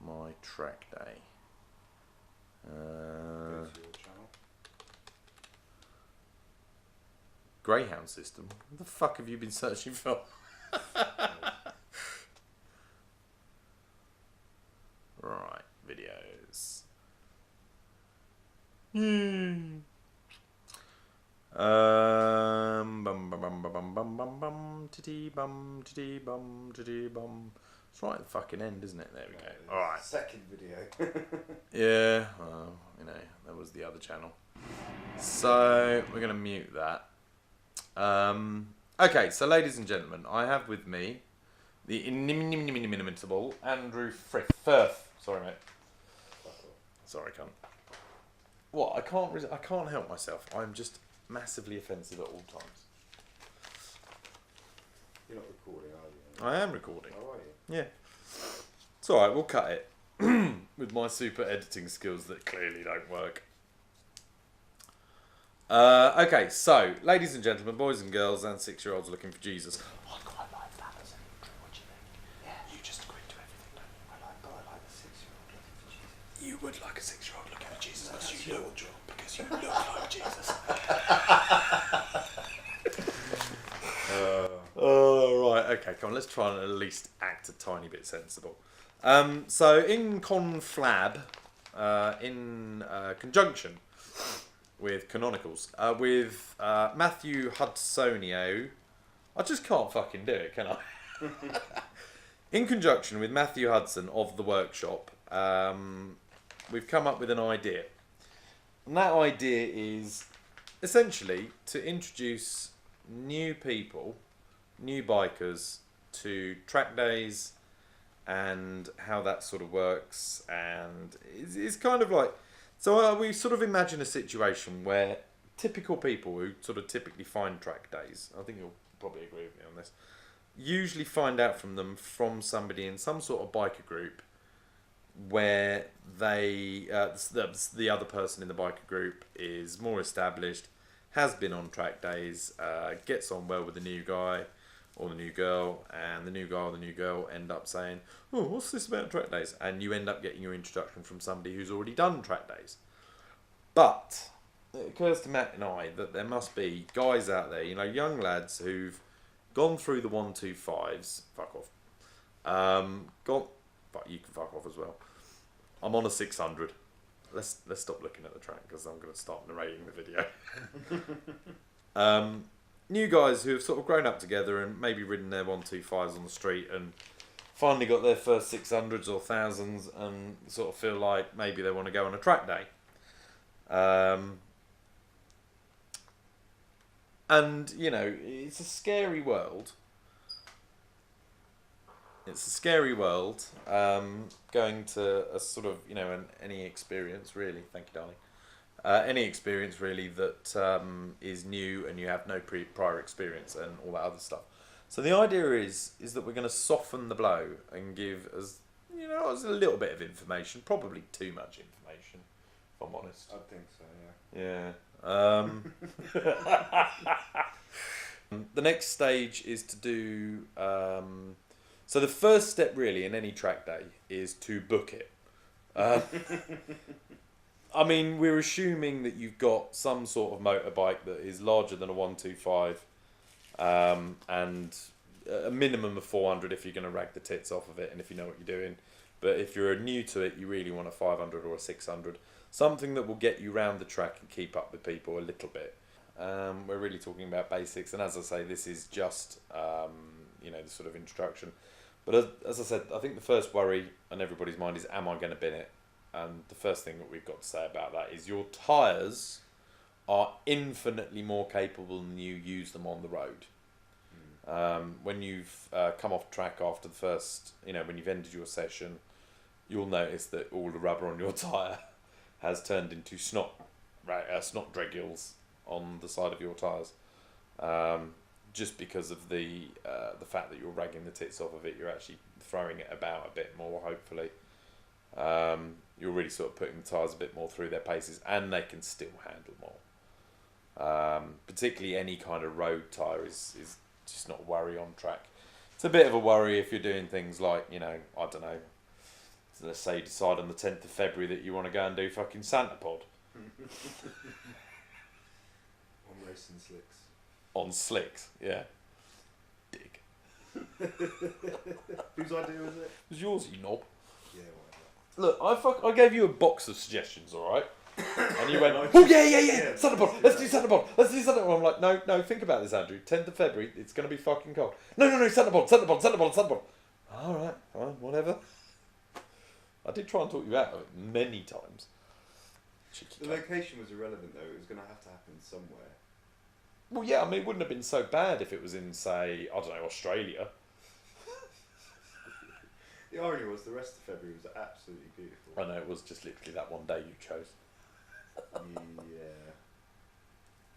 my Trackday. Go to your channel. Greyhound system? What the fuck have you been searching for? Right, videos. Titty bum. It's right at the fucking end, isn't it? There we go. All right. Second video. Yeah. Well, you know, that was the other channel. So we're gonna mute that. Okay, so ladies and gentlemen, I have with me the inimitable Andrew Firth. Sorry, mate. Sorry, cunt. What? I can't help myself. I'm just massively offensive at all times. You're not recording, are you? I am recording. Oh, are you? Yeah. It's alright, we'll cut it. With my super editing skills that clearly don't work. Okay, so, ladies and gentlemen, boys and girls, and 6-year-olds looking for Jesus. I quite like that as an intro. What do you think? Yeah. You just agree to everything, don't you? I like the 6-year-old looking for Jesus. You would like a 6-year-old looking for Jesus because you look like Jesus. Oh, right, okay, come on, let's try and at least act a tiny bit sensible. So, in CoLab, in conjunction with Canonicals, with Matthew Hudsonio, I just can't fucking do it, can I? In conjunction with Matthew Hudson of The Workshop, we've come up with an idea. And that idea is essentially to introduce new people, new bikers to track days and how that sort of works. And it's kind of like, so we sort of imagine a situation where typical people who sort of typically find track days, I think you'll probably agree with me on this, usually find out from somebody in some sort of biker group where they, the other person in the biker group is more established, has been on track days, gets on well with the new guy or the new girl, and the new guy or the new girl end up saying, oh, what's this about track days? And you end up getting your introduction from somebody who's already done track days. But it occurs to Matt and I that there must be guys out there, you know, young lads who've gone through the 125s, fuck off, you can fuck off as well. I'm on a 600. Let's stop looking at the track because I'm going to start narrating the video. New guys who have sort of grown up together and maybe ridden their 125s on the street and finally got their first 600s or 1000s and sort of feel like maybe they want to go on a track day. And, you know, it's a scary world. It's a scary world, going to a sort of, you know, any experience really, thank you darling, any experience really that is new and you have no prior experience and all that other stuff. So the idea is that we're going to soften the blow and give as, you know, as a little bit of information, probably too much information, if I'm honest. I think so, Yeah. The next stage is to do... so the first step really in any track day is to book it. I mean, we're assuming that you've got some sort of motorbike that is larger than a 125 and a minimum of 400 if you're going to rag the tits off of it and if you know what you're doing. But if you're new to it, you really want a 500 or a 600. Something that will get you round the track and keep up with people a little bit. We're really talking about basics, and as I say, this is just you know, the sort of introduction. But as I said, I think the first worry on everybody's mind is, am I going to bin it? And the first thing that we've got to say about that is your tyres are infinitely more capable than you use them on the road. When you've come off track after the first, you know, when you've ended your session, you'll notice that all the rubber on your tyre has turned into snot dregules on the side of your tyres. Just because of the fact that you're ragging the tits off of it, you're actually throwing it about a bit more, hopefully. You're really sort of putting the tyres a bit more through their paces, and they can still handle more. Particularly any kind of road tyre is just not a worry on track. It's a bit of a worry if you're doing things like, you know, I don't know, So let's say you decide on the 10th of February that you want to go and do fucking Santa Pod On racing slicks. on slicks. Yeah. Dick. Whose idea was it? It was yours, you knob. Yeah, whatever. Look, I gave you a box of suggestions, alright? And you went, oh yeah, Santa Pod, let's do Santa Pod, let's do Santa Pod. I'm like, no, think about this, Andrew. 10th of February, it's going to be fucking cold. No, Santa Pod. Alright, fine, whatever. I did try and talk you out of it many times. Cheeky The cunt. location was irrelevant though, it was going to happen somewhere. Well, yeah, I mean, it wouldn't have been so bad if it was in, say, I don't know, Australia. The irony was the rest of February was absolutely beautiful. I know, it was just literally that one day you chose. Yeah.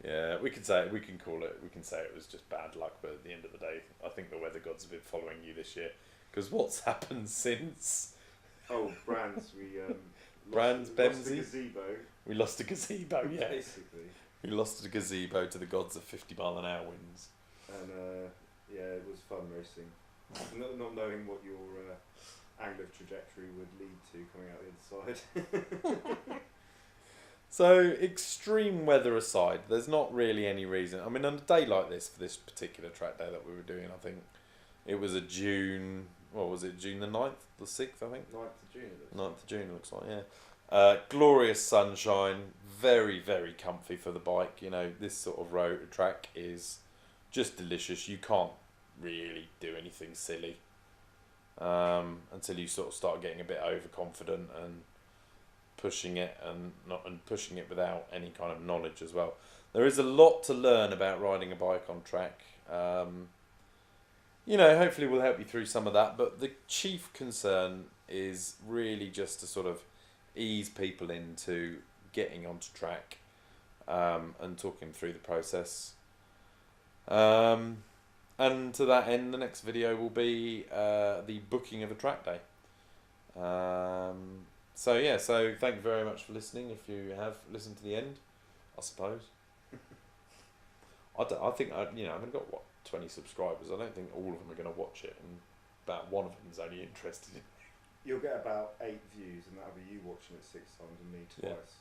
Yeah, we can say it was just bad luck, but at the end of the day, I think the weather gods have been following you this year. Because what's happened since? Oh, Brands, we Brands, lost the Bemsy. gazebo. We lost a gazebo, yeah. Basically. We lost a gazebo to the gods of 50-mile-an-hour winds. And yeah, it was fun racing. Not knowing what your angle of trajectory would lead to coming out the other side. So, extreme weather aside, there's not really any reason. I mean, on a day like this, for this particular track day that we were doing, I think it was a June, what was it, June the 9th, the 6th, I think? 9th of June, it 9th of June, it looks like, yeah. Glorious sunshine, very, very comfy for the bike. You know, this sort of road track is just delicious. You can't really do anything silly until you sort of start getting a bit overconfident and pushing it pushing it without any kind of knowledge as well. There is a lot to learn about riding a bike on track. You know, hopefully we'll help you through some of that, but the chief concern is really just to sort of ease people into getting onto track and talking through the process. And to that end, the next video will be the booking of a track day. So yeah, so thank you very much for listening. If you have listened to the end, I suppose. I think I've only got 20 subscribers. I don't think all of them are going to watch it, and about one of them is only interested in. You'll get about 8 views, and that'll be you watching it 6 times and me twice.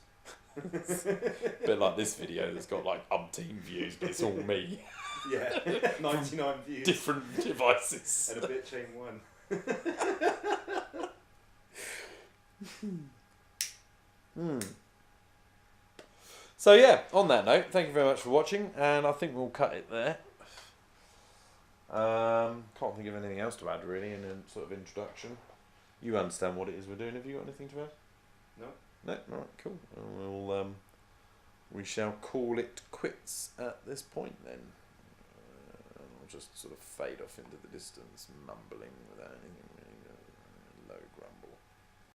A bit like this video that's got like umpteen views, but it's all me. Yeah, 99 views. Different devices. And a bit chain 1. So yeah, on that note, thank you very much for watching, and I think we'll cut it there. Can't think of anything else to add really in a sort of introduction. You understand what it is we're doing. Have you got anything to add? No. No? Alright, cool. We shall call it quits at this point then. I'll just sort of fade off into the distance, mumbling without anything really, low grumble.